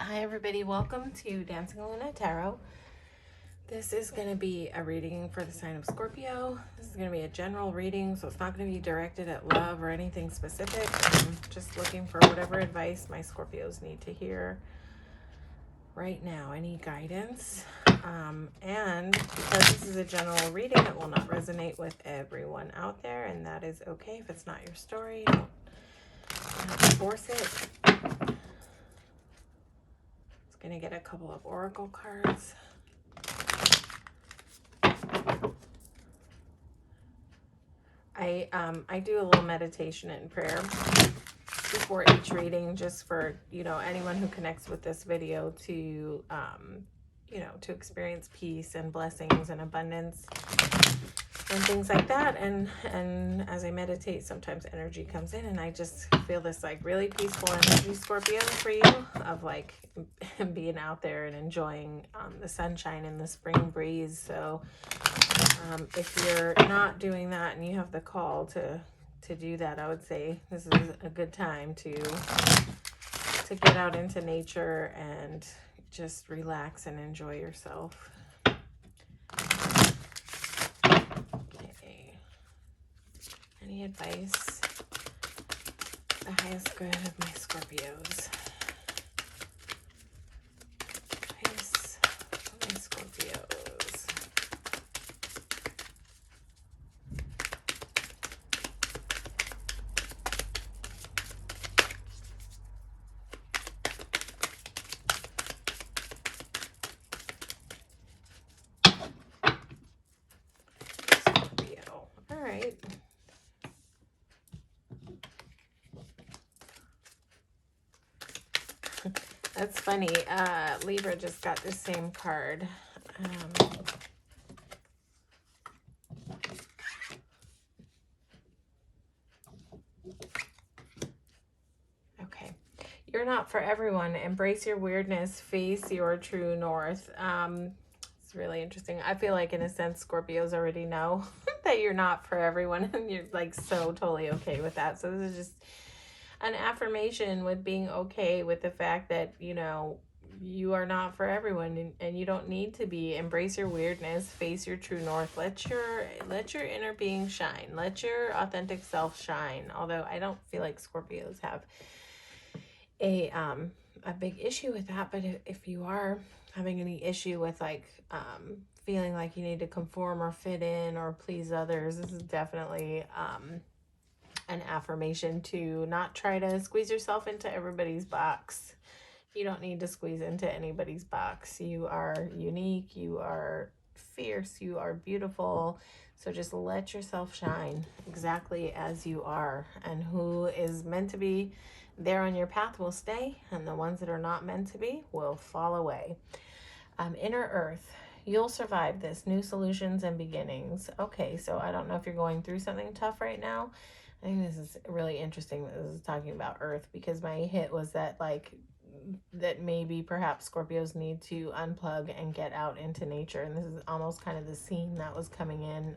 Hi everybody, welcome to Dancing Luna Tarot. This is going to be a reading for the sign of Scorpio. This is going to be a general reading, so it's not going to be directed at love or anything specific. I'm just looking for whatever advice my Scorpios need to hear right now. I need guidance. And because this is a general reading, it will not resonate with everyone out there, and that is okay. If it's not your story, don't force it. Gonna get a couple of oracle cards. I do a little meditation and prayer before each reading, just for anyone who connects with this video to to experience peace and blessings and abundance and things like that. And as I meditate, sometimes energy comes in and I just feel this like really peaceful energy, Scorpio, for you, of like being out there and enjoying the sunshine and the spring breeze. So if you're not doing that and you have the call to do that, I would say this is a good time to get out into nature and just relax and enjoy yourself. Any advice? The highest good of my Scorpios. Advice of my Scorpios. Scorpio. All right. That's funny. Libra just got the same card. Okay. You're not for everyone. Embrace your weirdness. Face your true north. It's really interesting. I feel like in a sense, Scorpios already know that you're not for everyone. And you're like so totally okay with that. So this is just an affirmation with being okay with the fact that, you are not for everyone, and you don't need to be. Embrace your weirdness, face your true north, let your inner being shine, let your authentic self shine. Although I don't feel like Scorpios have a big issue with that, but if you are having any issue with like feeling like you need to conform or fit in or please others, this is definitely an affirmation to not try to squeeze yourself into everybody's box. You don't need to squeeze into anybody's box. You are unique, you are fierce, you are beautiful. So just let yourself shine exactly as you are. And who is meant to be there on your path will stay, and the ones that are not meant to be will fall away. Inner Earth. You'll survive this. New solutions and beginnings. Okay, so I don't know if you're going through something tough right now. I think this is really interesting that this is talking about Earth, because my hit was that that maybe perhaps Scorpios need to unplug and get out into nature. And this is almost kind of the scene that was coming in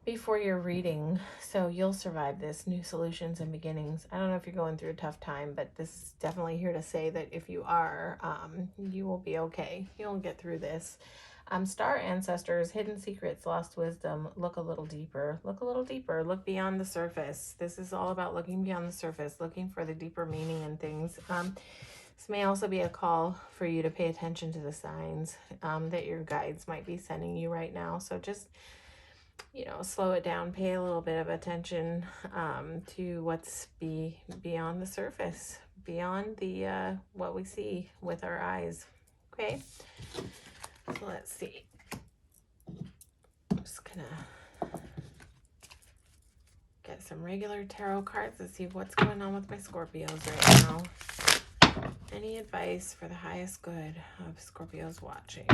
before your reading. So you'll survive this. New solutions and beginnings. I don't know if you're going through a tough time, but this is definitely here to say that if you are, you will be okay. You'll get through this. Star ancestors, hidden secrets, lost wisdom. Look a little deeper. Look a little deeper. Look beyond the surface. This is all about looking beyond the surface, looking for the deeper meaning in things. This may also be a call for you to pay attention to the signs that your guides might be sending you right now. So just, slow it down. Pay a little bit of attention to what's beyond the surface, beyond the what we see with our eyes. Okay. So let's see. I'm just gonna get some regular tarot cards to see what's going on with my Scorpios right now. Any advice for the highest good of Scorpios watching?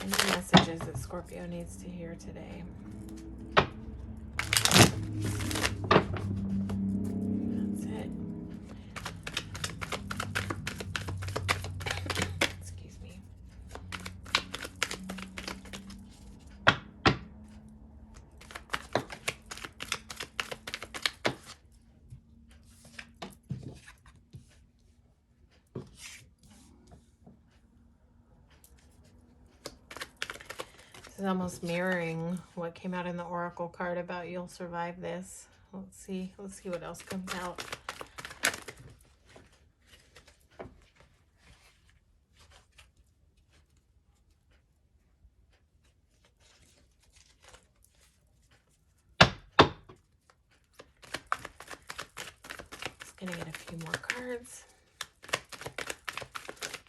Any messages that Scorpio needs to hear today? This is almost mirroring what came out in the Oracle card about you'll survive this. Let's see what else comes out. Just gonna get a few more cards.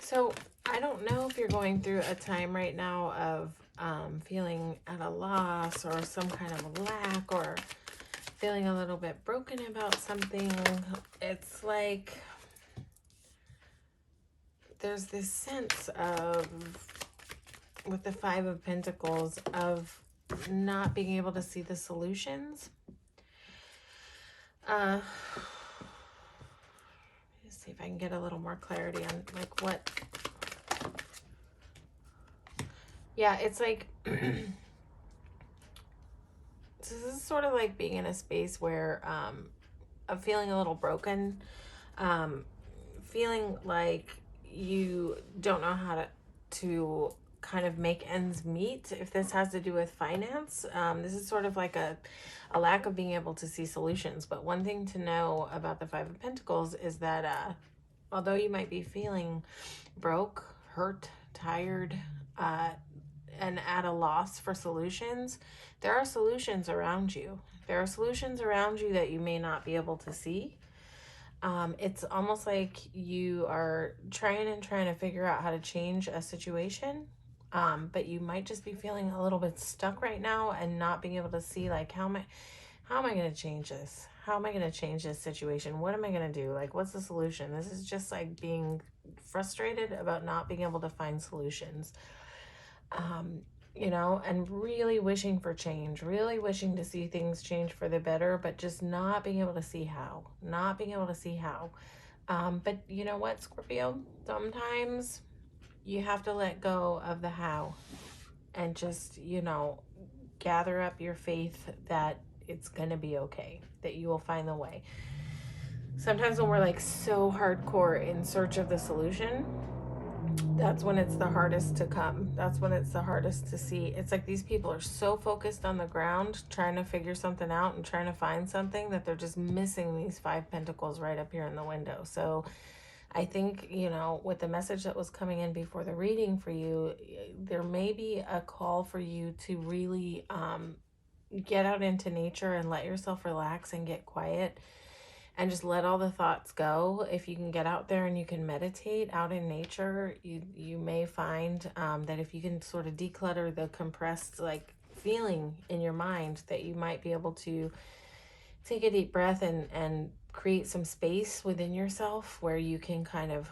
So I don't know if you're going through a time right now of feeling at a loss or some kind of a lack or feeling a little bit broken about something. It's like there's this sense of, with the Five of Pentacles, of not being able to see the solutions. Let's see if I can get a little more clarity on like what. Yeah, it's like this is sort of like being in a space where of feeling a little broken, feeling like you don't know how to kind of make ends meet. If this has to do with finance, this is sort of like a lack of being able to see solutions. But one thing to know about the Five of Pentacles is that although you might be feeling broke, hurt, tired, and at a loss for solutions, there are solutions around you. There are solutions around you that you may not be able to see. It's almost like you are trying to figure out how to change a situation, but you might just be feeling a little bit stuck right now and not being able to see, like, how am I going to change this? How am I going to change this situation? What am I going to do? Like, what's the solution? This is just like being frustrated about not being able to find solutions. You know, and really wishing for change, really wishing to see things change for the better, but just not being able to see how, but you know what, Scorpio, sometimes you have to let go of the how and just, you know, gather up your faith that it's going to be okay, that you will find the way. Sometimes when we're like so hardcore in search of the solution, that's when it's the hardest to come. That's when it's the hardest to see. It's like these people are so focused on the ground trying to figure something out and trying to find something that they're just missing these Five Pentacles right up here in the window. So I think, you know, with the message that was coming in before the reading for you, there may be a call for you to really get out into nature and let yourself relax and get quiet and just let all the thoughts go. If you can get out there and you can meditate out in nature, you may find that if you can sort of declutter the compressed like feeling in your mind, that you might be able to take a deep breath and create some space within yourself where you can kind of,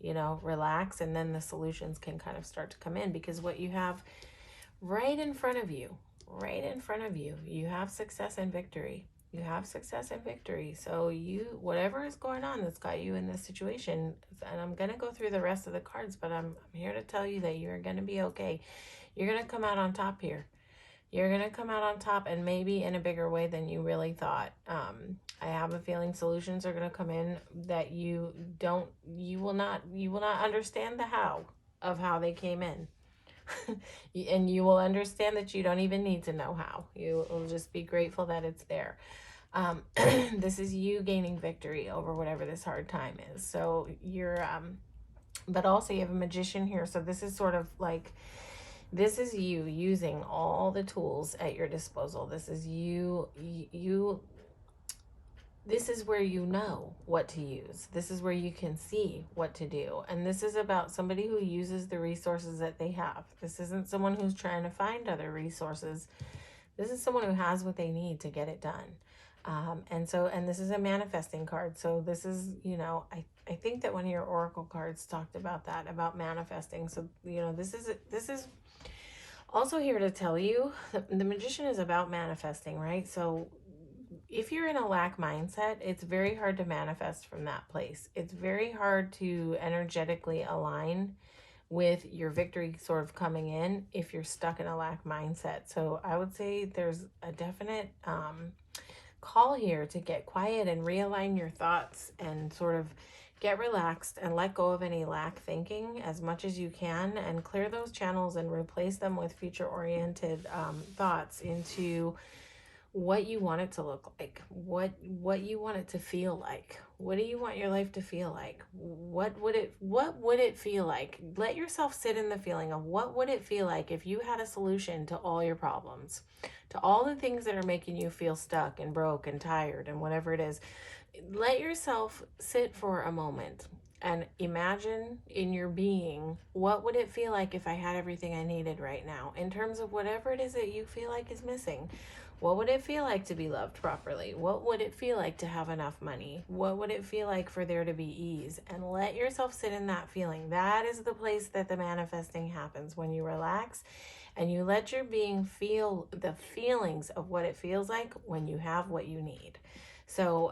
you know, relax, and then the solutions can kind of start to come in. Because what you have right in front of you, you have success and victory. You have success and victory. So whatever is going on that's got you in this situation, and I'm going to go through the rest of the cards, but I'm here to tell you that you're going to be okay. You're going to come out on top here. You're going to come out on top, and maybe in a bigger way than you really thought. I have a feeling solutions are going to come in that you will not understand the how of how they came in. And you will understand that you don't even need to know how. You will just be grateful that it's there. This is you gaining victory over whatever this hard time is. So you're, but also you have a Magician here. So this is sort of like, this is you using all the tools at your disposal. This is this is where you know what to use. This is where you can see what to do. And this is about somebody who uses the resources that they have. This isn't someone who's trying to find other resources. This is someone who has what they need to get it done. And this is a manifesting card. So this is, you know, I think that one of your Oracle cards talked about that, about manifesting. So, you know, this is also here to tell you that the Magician is about manifesting, right? So if you're in a lack mindset, it's very hard to manifest from that place. It's very hard to energetically align with your victory sort of coming in if you're stuck in a lack mindset. So I would say there's a definite call here to get quiet and realign your thoughts and sort of Get relaxed and let go of any lack thinking as much as you can, and clear those channels and replace them with future-oriented thoughts into what you want it to look like, what you want it to feel like. What do you want your life to feel like? What would it feel like? Let yourself sit in the feeling of what would it feel like if you had a solution to all your problems, to all the things that are making you feel stuck and broke and tired and whatever it is. Let yourself sit for a moment and imagine in your being, what would it feel like if I had everything I needed right now, in terms of whatever it is that you feel like is missing. What would it feel like to be loved properly? What would it feel like to have enough money? What would it feel like for there to be ease? And let yourself sit in that feeling. That is the place that the manifesting happens, when you relax and you let your being feel the feelings of what it feels like when you have what you need. So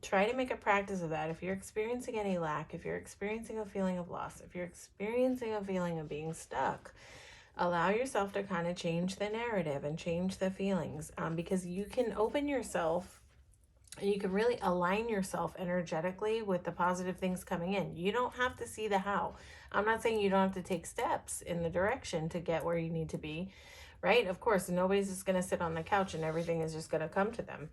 try to make a practice of that. If you're experiencing any lack, if you're experiencing a feeling of loss, if you're experiencing a feeling of being stuck, allow yourself to kind of change the narrative and change the feelings, because you can open yourself and you can really align yourself energetically with the positive things coming in. You don't have to see the how. I'm not saying you don't have to take steps in the direction to get where you need to be, right? Of course, nobody's just going to sit on the couch and everything is just going to come to them.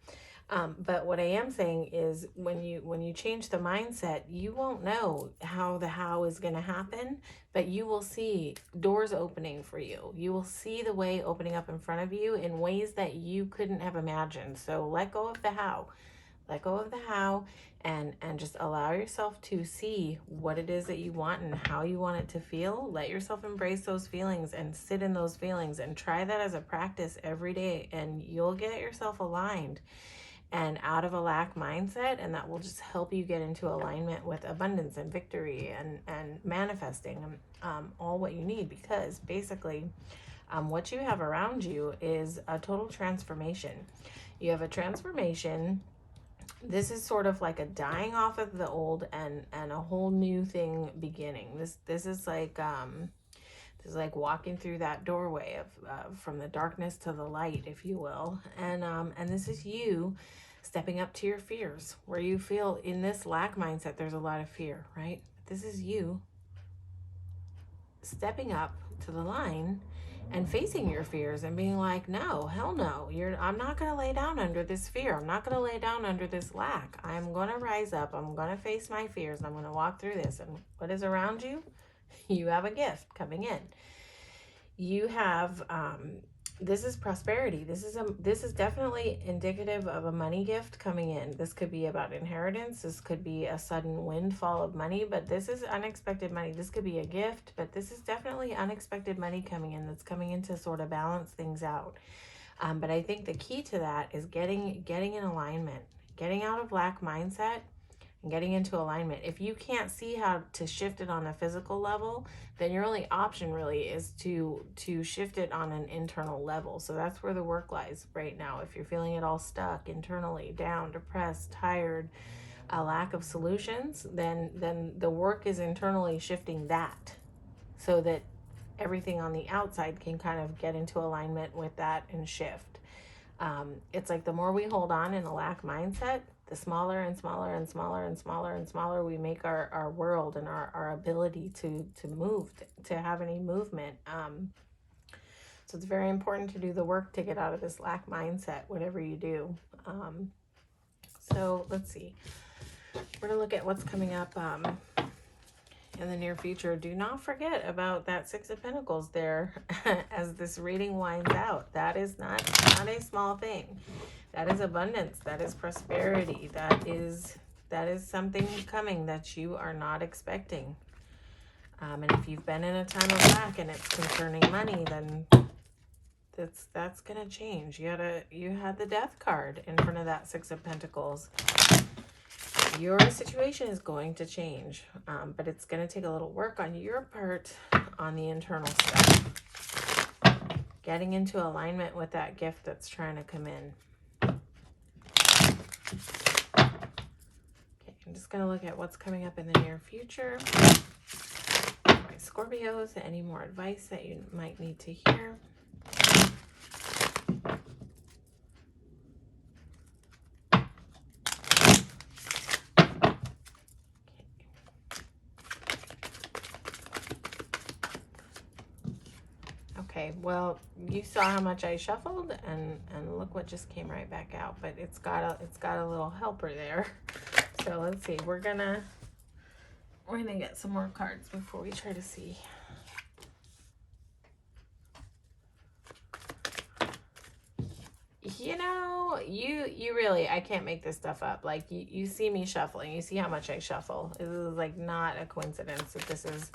But what I am saying is when you change the mindset, you won't know how the how is going to happen, but you will see doors opening for you. You will see the way opening up in front of you in ways that you couldn't have imagined. So let go of the how. Let go of the how and just allow yourself to see what it is that you want and how you want it to feel. Let yourself embrace those feelings and sit in those feelings and try that as a practice every day, and you'll get yourself aligned and out of a lack mindset, and that will just help you get into alignment with abundance and victory and manifesting all what you need, because basically what you have around you is a total transformation. You have a transformation. This is sort of like a dying off of the old and a whole new thing beginning. This is like walking through that doorway of from the darkness to the light, if you will. And this is you stepping up to your fears, where you feel in this lack mindset, there's a lot of fear, right? This is you stepping up to the line and facing your fears and being like, no, hell no, I'm not going to lay down under this fear. I'm not going to lay down under this lack. I'm going to rise up. I'm going to face my fears, and I'm going to walk through this. And what is around you? You have a gift coming in. You have this is prosperity. This is definitely indicative of a money gift coming in. This could be about inheritance. This could be a sudden windfall of money, but this is unexpected money. This could be a gift, but this is definitely unexpected money coming in, that's coming in to sort of balance things out. But I think the key to that is getting in alignment, getting out of lack mindset and getting into alignment. If you can't see how to shift it on a physical level, then your only option really is to shift it on an internal level. So that's where the work lies right now. If you're feeling it all stuck internally, down, depressed, tired, a lack of solutions, then the work is internally shifting that, so that everything on the outside can kind of get into alignment with that and shift. It's like the more we hold on in a lack mindset, the smaller and smaller and smaller and smaller and smaller we make our world and our ability to move, to have any movement. So it's very important to do the work to get out of this lack mindset, whatever you do. So let's see. We're going to look at what's coming up in the near future. Do not forget about that Six of Pentacles there as this reading winds out. That is not a small thing. That is abundance. That is prosperity. That is something coming that you are not expecting. And if you've been in a time of lack and it's concerning money, then that's gonna change. You had the Death card in front of that Six of Pentacles. Your situation is going to change, but it's going to take a little work on your part on the internal stuff. Getting into alignment with that gift that's trying to come in. Okay, I'm just going to look at what's coming up in the near future. My Scorpios, any more advice that you might need to hear? Okay, well, you saw how much I shuffled, and look what just came right back out. But it's got a little helper there. So let's see. We're gonna get some more cards before we try to see. You know, you really, I can't make this stuff up. Like, you see me shuffling. You see how much I shuffle. It is like not a coincidence that this is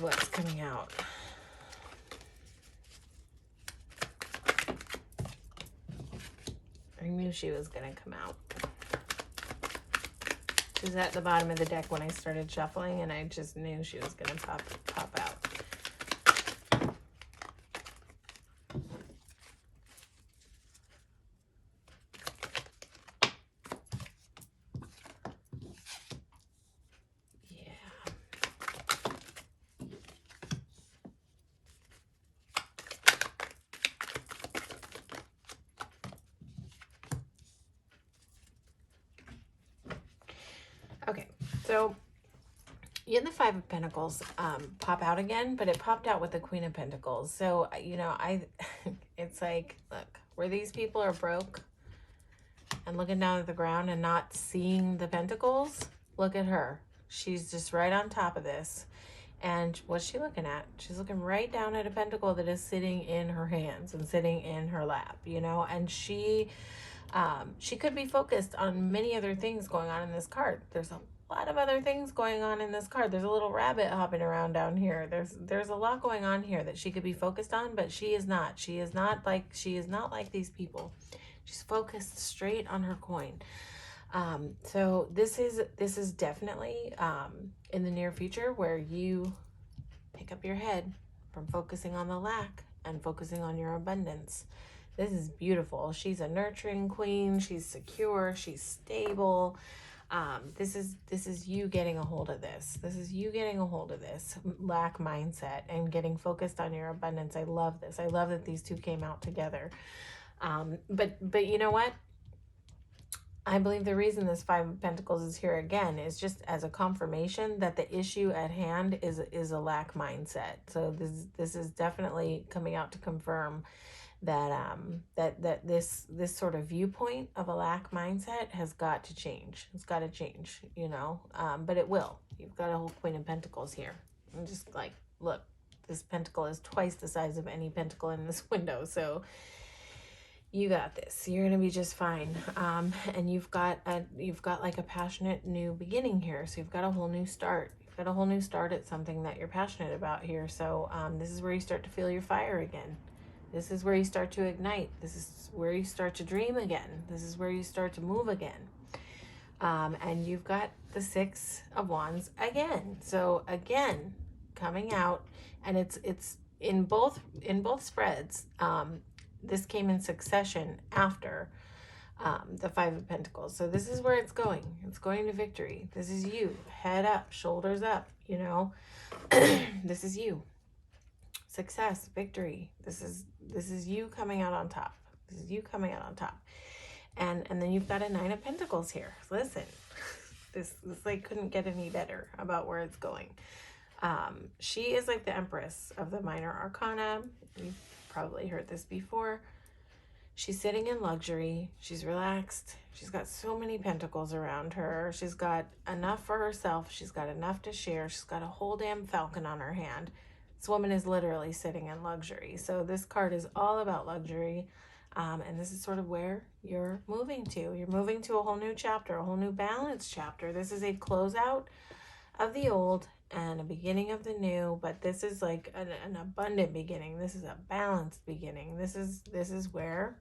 what's coming out. I knew she was gonna come out. She was at the bottom of the deck when I started shuffling, and I just knew she was gonna pop out. Okay, so you had the Five of Pentacles pop out again, but it popped out with the Queen of Pentacles. So, you know, it's like, look, where these people are broke and looking down at the ground and not seeing the pentacles, look at her. She's just right on top of this. And what's she looking at? She's looking right down at a pentacle that is sitting in her hands and sitting in her lap, you know, and she could be focused on many other things going on in this card. There's a lot of other things going on in this card. There's a little rabbit hopping around down here. There's a lot going on here that she could be focused on, but she is not. She is not like these people. She's focused straight on her coin. So this is definitely in the near future where you pick up your head from focusing on the lack and focusing on your abundance. This is beautiful. She's a nurturing queen. She's secure. She's stable. This is you getting a hold of this. This is you getting a hold of this lack mindset and getting focused on your abundance. I love this. I love that these two came out together. But you know what? I believe the reason this Five of Pentacles is here again is just as a confirmation that the issue at hand is a lack mindset. So this is definitely coming out to confirm that that this sort of viewpoint of a lack mindset has got to change. It's got to change, you know. But it will. You've got a whole Queen of Pentacles here. I'm just like, look, this pentacle is twice the size of any pentacle in this window. So you got this. You're gonna be just fine. And you've got like a passionate new beginning here. So you've got a whole new start. You've got a whole new start at something that you're passionate about here. So this is where you start to feel your fire again. This is where you start to ignite. This is where you start to dream again. This is where you start to move again. And you've got the Six of Wands again. So again, coming out, and it's in both spreads. This came in succession after the Five of Pentacles. So this is where it's going. It's going to victory. This is you. Head up, shoulders up, you know. This is you. Success, victory. This is you coming out on top. This is you coming out on top. And then you've got a Nine of Pentacles here. Listen, this like couldn't get any better about where it's going. She is like the Empress of the Minor Arcana. You've probably heard this before. She's sitting in luxury. She's relaxed. She's got so many pentacles around her. She's got enough for herself. She's got enough to share. She's got a whole damn falcon on her hand. This woman is literally sitting in luxury. So this card is all about luxury. And this is sort of where you're moving to. You're moving to a whole new chapter, a whole new balanced chapter. This is a closeout of the old and a beginning of the new, but this is like an abundant beginning. This is a balanced beginning. This is where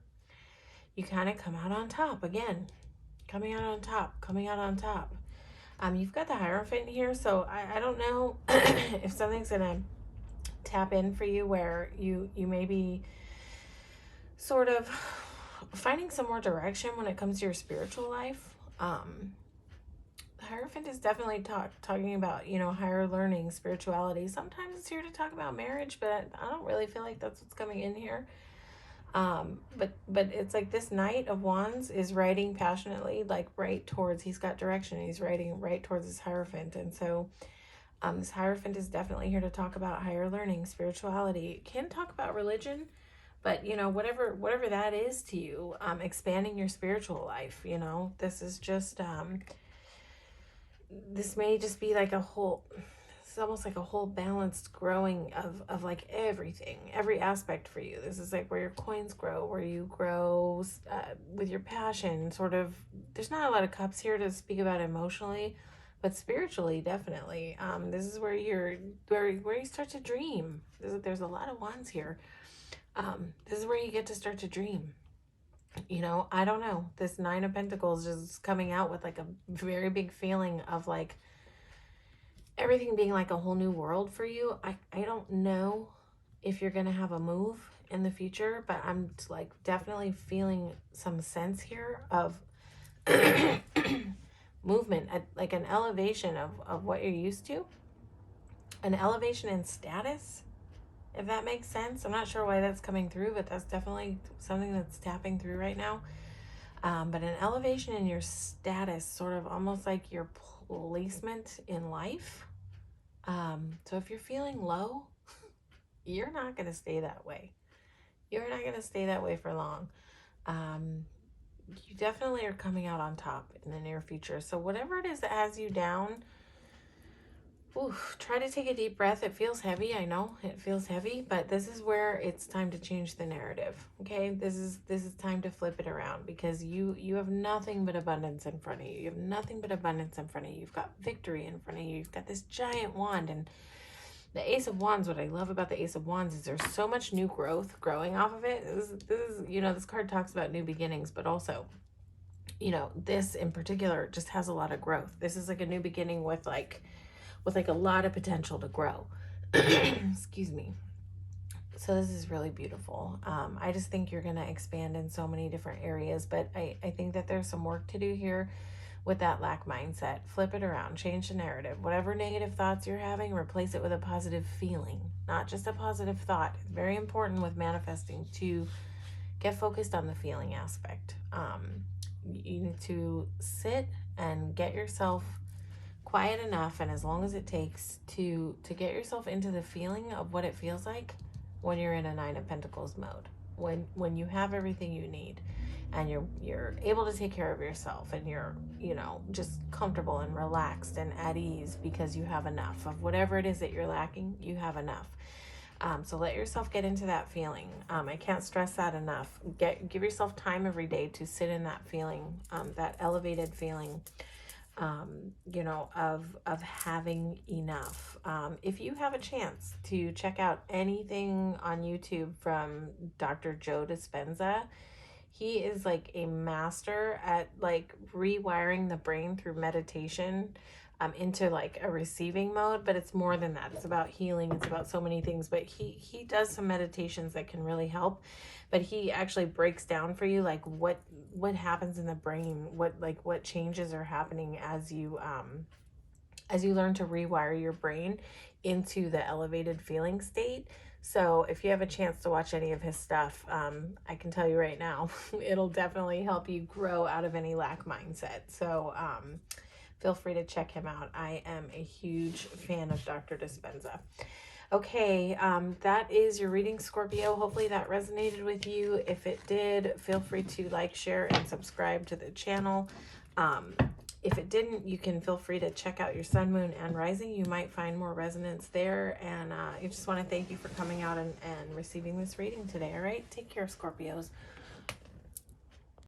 you kind of come out on top again. Coming out on top, coming out on top. You've got the Hierophant here, so I don't know if something's gonna tap in for you where you may be sort of finding some more direction when it comes to your spiritual life. Hierophant is definitely talking about, you know, higher learning, spirituality. Sometimes it's here to talk about marriage, but I don't really feel like that's what's coming in here. But it's like this Knight of Wands is writing passionately, like right towards, he's got direction. He's writing right towards his Hierophant. And so This Hierophant is definitely here to talk about higher learning, spirituality. It can talk about religion, but you know, whatever that is to you, expanding your spiritual life. You know, this is just this may just be like a whole. It's almost like a whole balanced growing of like everything, every aspect for you. This is like where your coins grow, where you grow with your passion. Sort of, there's not a lot of cups here to speak about emotionally, but spiritually, definitely. This is where where you start to dream. There's a lot of wands here. This is where you get to start to dream. You know, I don't know. This Nine of Pentacles is coming out with like a very big feeling of like everything being like a whole new world for you. I don't know if you're going to have a move in the future, but I'm like definitely feeling some sense here of movement, like an elevation of what you're used to, an elevation in status, if that makes sense. I'm not sure why that's coming through, but that's definitely something that's tapping through right now. But an elevation in your status, sort of almost like your placement in life. So if you're feeling low, you're not going to stay that way. You're not going to stay that way for long. You definitely are coming out on top in the near future. So whatever it is that has you down, try to take a deep breath. It feels heavy. I know it feels heavy, but this is where it's time to change the narrative. Okay. This is time to flip it around, because you have nothing but abundance in front of you. You have nothing but abundance in front of you. You've got victory in front of you. You've got this giant wand, and the Ace of Wands, what I love about the Ace of Wands is there's so much new growth growing off of it. This is, you know, this card talks about new beginnings, but also, you know, this in particular just has a lot of growth. This is like a new beginning with like a lot of potential to grow. Excuse me. So this is really beautiful. I just think you're going to expand in so many different areas, but I think that there's some work to do here with that lack mindset. Flip it around, change the narrative. Whatever negative thoughts you're having, replace it with a positive feeling, not just a positive thought. It's very important with manifesting to get focused on the feeling aspect. You need to sit and get yourself quiet enough, and as long as it takes to get yourself into the feeling of what it feels like when you're in a Nine of Pentacles mode, when you have everything you need, and you're able to take care of yourself, and you're, you know, just comfortable and relaxed and at ease because you have enough of whatever it is that you're lacking. You have enough. So let yourself get into that feeling. I can't stress that enough. Give yourself time every day to sit in that feeling, that elevated feeling, you know, of having enough. If you have a chance to check out anything on YouTube from Dr. Joe Dispenza, he is like a master at like rewiring the brain through meditation, into like a receiving mode. But it's more than that. It's about healing. It's about so many things. But he does some meditations that can really help. But he actually breaks down for you like what happens in the brain, what changes are happening as you learn to rewire your brain into the elevated feeling state. So if you have a chance to watch any of his stuff, I can tell you right now, it'll definitely help you grow out of any lack mindset. So feel free to check him out. I am a huge fan of Dr. Dispenza. Okay, that is your reading, Scorpio. Hopefully that resonated with you. If it did, feel free to like, share, and subscribe to the channel. If it didn't, you can feel free to check out your sun, moon, and rising. You might find more resonance there. And I just want to thank you for coming out and receiving this reading today. All right, take care, Scorpios.